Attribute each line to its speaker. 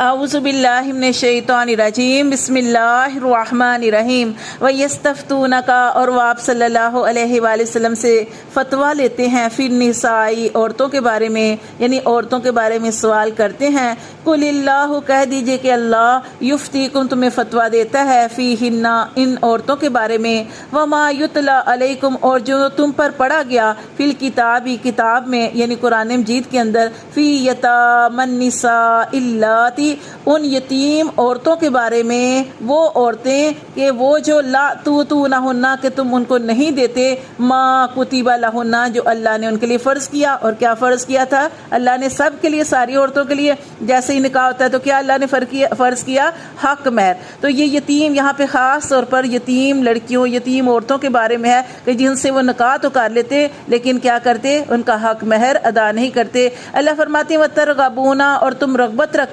Speaker 1: اعوذ باللہ من الشیطان الرجیم بسم اللہ الرحمن الرحیم وَيَسْتَفْتُونَكَ، اور وہ آپ صلی اللہ علیہ وآلہ وسلم سے فتویٰ لیتے ہیں فی النساء، عورتوں کے بارے میں، یعنی عورتوں کے بارے میں سوال کرتے ہیں۔ قُلِ اللَّهُ، کہہ دیجئے کہ اللہ یفتیکم، تمہیں فتویٰ دیتا ہے، فیہن، ان عورتوں کے بارے میں، وما یتلی علیکم، اور جو تم پر پڑھا گیا، فی الکتاب، کتاب میں یعنی قرآن مجید کے اندر، فی یتامی النساء اللاتی، ان یتیم عورتوں کے بارے میں، وہ عورتیں کہ وہ جو لا توتونہن، کہ تم ان کو نہیں دیتے، ما کتب لہن، جو اللہ نے ان کے لیے فرض کیا۔ اور کیا فرض کیا تھا اللہ نے؟ سب کے لیے، ساری عورتوں کے لیے جیسے ہی نکاح ہوتا ہے تو کیا اللہ نے فرض کیا؟ حق مہر۔ تو یہ یتیم یہاں پہ خاص طور پر یتیم لڑکیوں، یتیم عورتوں کے بارے میں ہے کہ جن سے وہ نکاح تو کر لیتے لیکن کیا کرتے؟ ان کا حق مہر ادا نہیں کرتے۔ اللہ فرماتے ہیں وَتَرْغَبُونَ، اور تم رغبت رکھ